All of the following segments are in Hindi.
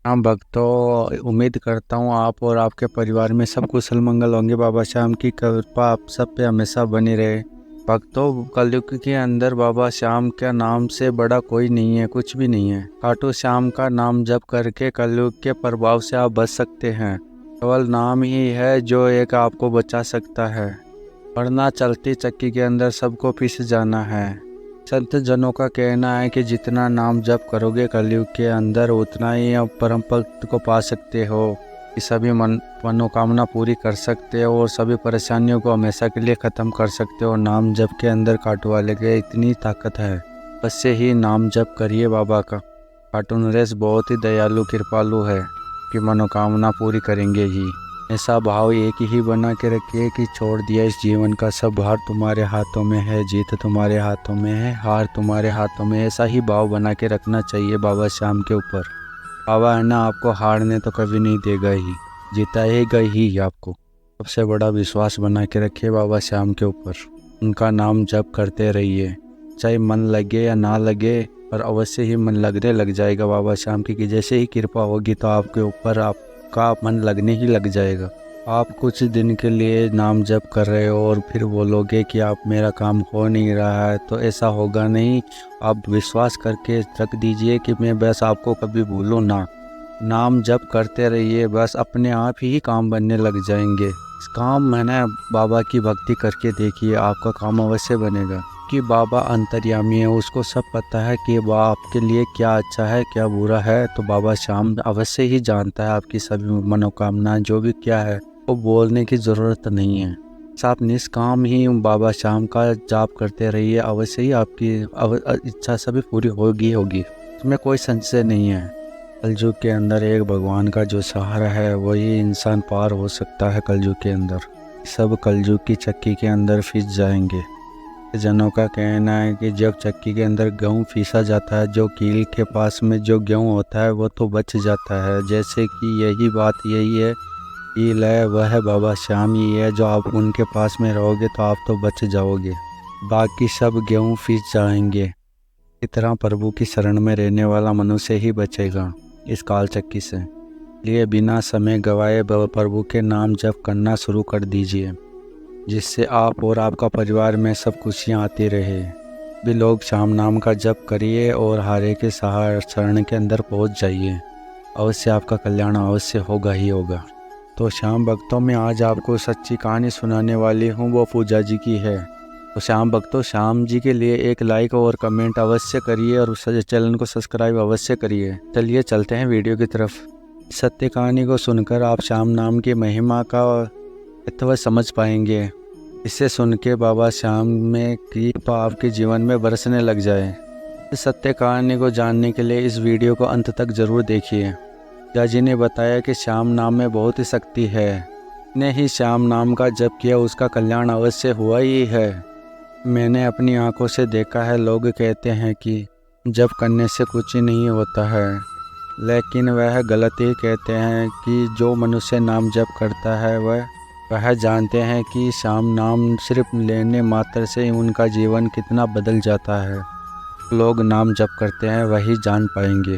हाँ भक्तों, उम्मीद करता हूँ आप और आपके परिवार में सब कुशल मंगल होंगे। बाबा श्याम की कृपा आप सब पे हमेशा बनी रहे। भक्तों, कलयुग के अंदर बाबा श्याम के नाम से बड़ा कोई नहीं है, कुछ भी नहीं है। खाटू श्याम का नाम जप करके कलयुग के प्रभाव से आप बच सकते हैं। केवल नाम ही है जो एक आपको बचा सकता है, वरना चलती चक्की के अंदर सबको पिस जाना है। संत जनों का कहना है कि जितना नाम जप करोगे कलयुग के अंदर, उतना ही आप परम पद को पा सकते हो, कि सभी मनोकामना पूरी कर सकते हो और सभी परेशानियों को हमेशा के लिए ख़त्म कर सकते हो। नाम जप के अंदर खाटू वाले के इतनी ताकत है, बस से ही नाम जप करिए बाबा का। खाटू नरेश बहुत ही दयालु कृपालु है, कि मनोकामना पूरी करेंगे ही। ऐसा भाव एक ही बना के रखिए कि छोड़ दिया इस जीवन का सब भार, तुम्हारे हाथों में है, जीत तुम्हारे हाथों में है, हार तुम्हारे हाथों में। ऐसा ही भाव बना के रखना चाहिए बाबा श्याम के ऊपर। बाबा है ना, आपको हारने तो कभी नहीं देगा ही, जिताएगा ही आपको। सबसे बड़ा विश्वास बना के रखिए बाबा श्याम के ऊपर। उनका नाम जप करते रहिए, चाहे मन लगे या ना लगे, पर अवश्य ही मन लगने लग जाएगा बाबा श्याम की। कि जैसे ही कृपा होगी तो आपके ऊपर आपका मन लगने ही लग जाएगा। आप कुछ दिन के लिए नाम जप कर रहे हो और फिर बोलोगे कि आप मेरा काम हो नहीं रहा है, तो ऐसा होगा नहीं। आप विश्वास करके रख दीजिए कि मैं बस आपको कभी भूलूं ना। नाम जप करते रहिए, बस अपने आप ही काम बनने लग जाएंगे। इस काम मैंने बाबा की भक्ति करके देखिए, आपका काम अवश्य बनेगा। कि बाबा अंतर्यामी है, उसको सब पता है कि वह आपके लिए क्या अच्छा है क्या बुरा है। तो बाबा श्याम अवश्य ही जानता है आपकी सभी मनोकामनाएं, जो भी क्या है वो बोलने की ज़रूरत नहीं है। आप निष्काम ही बाबा श्याम का जाप करते रहिए, अवश्य ही आपकी इच्छा सभी पूरी होगी। इसमें कोई संशय नहीं है। कलयुग के अंदर एक भगवान का जो सहारा है, वही इंसान पार हो सकता है कलयुग के अंदर। सब कलयुग की चक्की के अंदर फिस जाएंगे। जनों का कहना है कि जब चक्की के अंदर गेहूँ पीसा जाता है, जो कील के पास में जो गेहूँ होता है वो तो बच जाता है। जैसे कि यही बात यही है, कील है वह है बाबा श्याम ही है। जो आप उनके पास में रहोगे तो आप तो बच जाओगे, बाकी सब गेहूँ फीस जाएंगे। इस तरह प्रभु की शरण में रहने वाला मनुष्य ही बचेगा इस काल चक्की से। लिए बिना समय गवाए प्रभु के नाम जप करना शुरू कर दीजिए, जिससे आप और आपका परिवार में सब खुशियाँ आती रहे। भी लोग श्याम नाम का जप करिए और हारे के सहार शरण के अंदर पहुंच जाइए, अवश्य आपका कल्याण अवश्य होगा ही होगा। तो श्याम भक्तों, में आज आपको सच्ची कहानी सुनाने वाली हूँ, वो पूजा जी की है। तो श्याम भक्तों, श्याम जी के लिए एक लाइक और कमेंट अवश्य करिए और उस चैनल को सब्सक्राइब अवश्य करिए। चलिए चलते हैं वीडियो की तरफ। सत्य कहानी को सुनकर आप श्याम नाम की महिमा का तत्व समझ पाएंगे। इसे सुन के बाबा श्याम में कृपा आपके जीवन में बरसने लग जाए। इस सत्य कहानी को जानने के लिए इस वीडियो को अंत तक जरूर देखिए। पूजा जी ने बताया कि श्याम नाम में बहुत ही शक्ति है। ने ही श्याम नाम का जप किया, उसका कल्याण अवश्य हुआ ही है। मैंने अपनी आंखों से देखा है। लोग कहते हैं कि जप करने से कुछ ही नहीं होता है, लेकिन वह गलत ही कहते हैं। कि जो मनुष्य नाम जप करता है वह जानते हैं कि श्याम नाम सिर्फ लेने मात्र से उनका जीवन कितना बदल जाता है। लोग नाम जप करते हैं वही जान पाएंगे।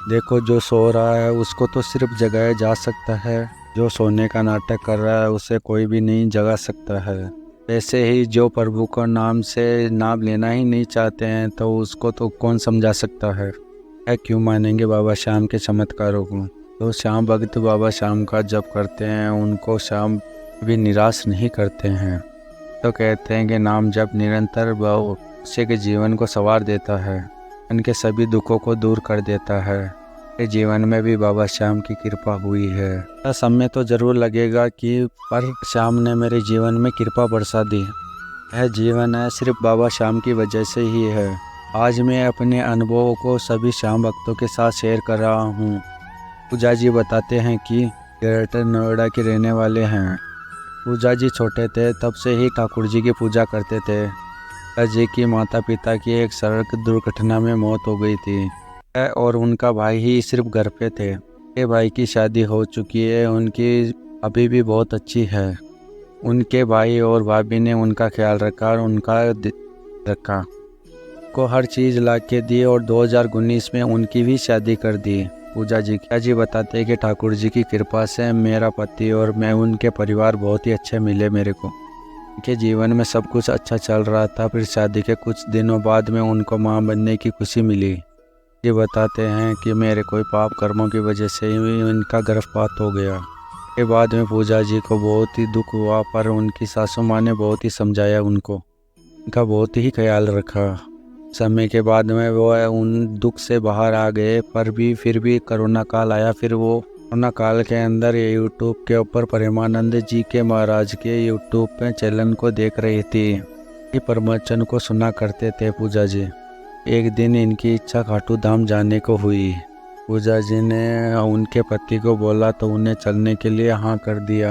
देखो, जो सो रहा है उसको तो सिर्फ जगाया जा सकता है, जो सोने का नाटक कर रहा है उसे कोई भी नहीं जगा सकता है। वैसे ही जो प्रभु का नाम से नाम लेना ही नहीं चाहते हैं, तो उसको तो कौन समझा सकता है। क्यों मानेंगे बाबा श्याम के चमत्कारों को। तो श्याम भक्त बाबा श्याम का जप करते हैं, उनको श्याम भी निराश नहीं करते हैं। तो कहते हैं कि नाम जप निरंतर मनुष्य के जीवन को संवार देता है, उनके सभी दुखों को दूर कर देता है। मेरे जीवन में भी बाबा श्याम की कृपा हुई है। समय तो जरूर लगेगा कि पर श्याम ने मेरे जीवन में कृपा बरसा दी। यह जीवन है सिर्फ बाबा श्याम की वजह से ही है। आज मैं अपने अनुभवों को सभी श्याम भक्तों के साथ शेयर कर रहा हूँ। पूजा जी बताते हैं कि ग्रेटर नोएडा के रहने वाले हैं। पूजा जी छोटे थे तब से ही ठाकुर जी की पूजा करते थे। पूजा जी की माता पिता की एक सड़क दुर्घटना में मौत हो गई थी और उनका भाई ही सिर्फ घर पे थे। ये भाई की शादी हो चुकी है, उनकी अभी भी बहुत अच्छी है। उनके भाई और भाभी ने उनका ख्याल रखा और उनका रखा को हर चीज़ ला के दी और 2019 में उनकी भी शादी कर दी। पूजा जी बताते हैं कि ठाकुर जी की कृपा से मेरा पति और मैं उनके परिवार बहुत ही अच्छे मिले मेरे को। उनके जीवन में सब कुछ अच्छा चल रहा था। फिर शादी के कुछ दिनों बाद में उनको माँ बनने की खुशी मिली। ये बताते हैं कि मेरे कोई पाप कर्मों की वजह से ही इनका गर्भपात हो गया। के बाद में पूजा जी को बहुत ही दुख हुआ, पर उनकी सासू माँ ने बहुत ही समझाया उनको, उनका बहुत ही ख्याल रखा। समय के बाद में वो उन दुख से बाहर आ गए, पर भी फिर भी कोरोना काल आया। फिर वो कोरोना काल के अंदर यूट्यूब के ऊपर प्रेमानंद जी के महाराज के यूट्यूब पे चैनल को देख रही थी। ये प्रवचन को सुना करते थे पूजा जी। एक दिन इनकी इच्छा खाटू धाम जाने को हुई। पूजा जी ने उनके पति को बोला तो उन्हें चलने के लिए हाँ कर दिया।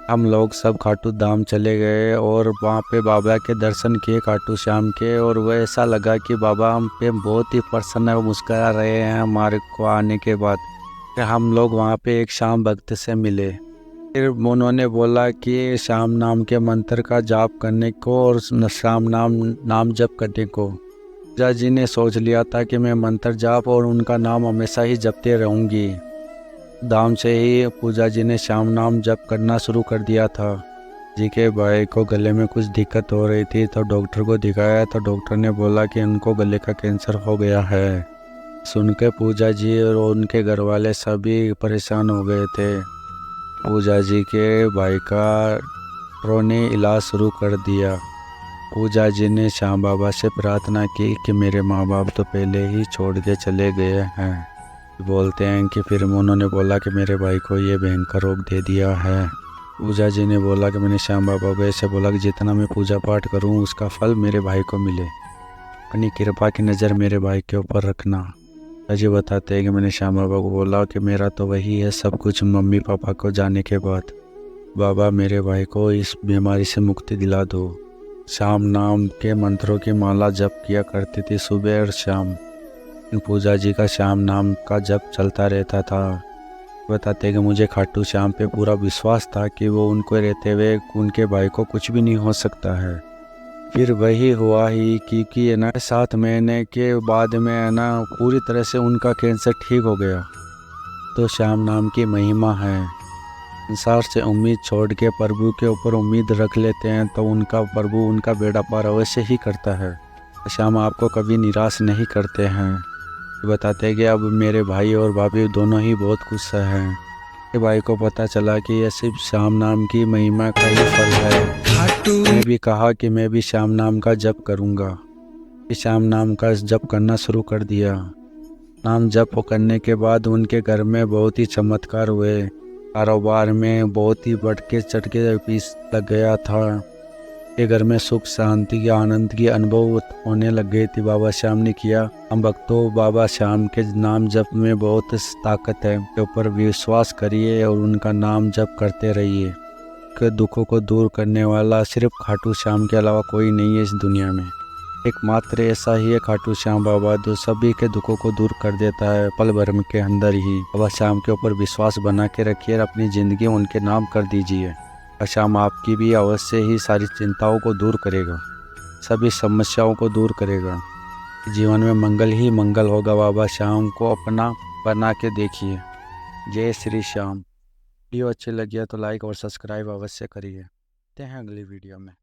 हम लोग सब खाटू धाम चले गए और वहाँ पे बाबा के दर्शन किए खाटू श्याम के, और वह ऐसा लगा कि बाबा हम पे बहुत ही प्रसन्न और मुस्कुरा रहे हैं हमारे को आने के बाद। फिर हम लोग वहाँ पे एक श्याम भक्त से मिले। फिर उन्होंने बोला कि श्याम नाम के मंत्र का जाप करने को और श्याम नाम जप करने को। पूजा जी ने सोच लिया था कि मैं मंत्र जाप और उनका नाम हमेशा ही जपते रहूँगी। धाम से ही पूजा जी ने श्याम नाम जप करना शुरू कर दिया था। जी के भाई को गले में कुछ दिक्कत हो रही थी तो डॉक्टर को दिखाया तो डॉक्टर ने बोला कि उनको गले का कैंसर हो गया है। सुनकर पूजा जी और उनके घर वाले सभी परेशान हो गए थे। पूजा जी के भाई का डॉक्टरों ने इलाज शुरू कर दिया। पूजा जी ने श्याम बाबा से प्रार्थना की कि मेरे माँ बाप तो पहले ही छोड़ के चले गए हैं। बोलते हैं कि फिर उन्होंने बोला कि मेरे भाई को ये भयंकर रोग दे दिया है। पूजा जी ने बोला कि मैंने श्याम बाबा को ऐसे बोला कि जितना मैं पूजा पाठ करूं उसका फल मेरे भाई को मिले, अपनी कृपा की नज़र मेरे भाई के ऊपर रखना। अजय बताते हैं कि मैंने श्याम बाबा को बोला कि मेरा तो वही है सब कुछ मम्मी पापा को जाने के बाद, बाबा मेरे भाई को इस बीमारी से मुक्ति दिला दो। श्याम नाम के मंत्रों की माला जप किया करती थी सुबह और शाम। पूजा जी का श्याम नाम का जप चलता रहता था। बताते हैं कि मुझे खाटू श्याम पे पूरा विश्वास था कि वो उनको रहते हुए उनके भाई को कुछ भी नहीं हो सकता है। फिर वही हुआ ही क्योंकि है ना 7 महीने के बाद में है ना पूरी तरह से उनका कैंसर ठीक हो गया। तो श्याम नाम की महिमा है। संसार से उम्मीद छोड़ के प्रभु के ऊपर उम्मीद रख लेते हैं तो उनका प्रभु उनका बेड़ा पार अवश्य ही करता है। श्याम आपको कभी निराश नहीं करते हैं। बताते हैं कि अब मेरे भाई और भाभी दोनों ही बहुत खुश हैं। मेरे भाई को पता चला कि यह सिर्फ श्याम नाम की महिमा का ही फल है। मैं भी कहा कि मैं भी श्याम नाम का जप करूँगा। श्याम नाम का जप करना शुरू कर दिया। नाम जप करने के बाद उनके घर में बहुत ही चमत्कार हुए। कारोबार में बहुत ही बढ़ के चढ़ के पीस लग गया था। के घर में सुख शांति की आनंद की अनुभव होने लग गई थी। बाबा श्याम ने किया। हम भक्तों बाबा श्याम के नाम जप में बहुत ताकत है, के ऊपर विश्वास करिए और उनका नाम जप करते रहिए। के दुखों को दूर करने वाला सिर्फ खाटू श्याम के अलावा कोई नहीं है इस दुनिया में। एकमात्र ऐसा ही है खाटू श्याम बाबा जो सभी के दुखों को दूर कर देता है पल भर के अंदर ही। बाबा श्याम के ऊपर विश्वास बना के रखिए और अपनी ज़िंदगी उनके नाम कर दीजिए। श्याम आपकी भी अवश्य ही सारी चिंताओं को दूर करेगा, सभी समस्याओं को दूर करेगा। जीवन में मंगल ही मंगल होगा। बाबा श्याम को अपना बना के देखिए। जय श्री श्याम। वीडियो अच्छी लगी है तो लाइक और सब्सक्राइब अवश्य करिए। मिलते हैं अगली वीडियो में।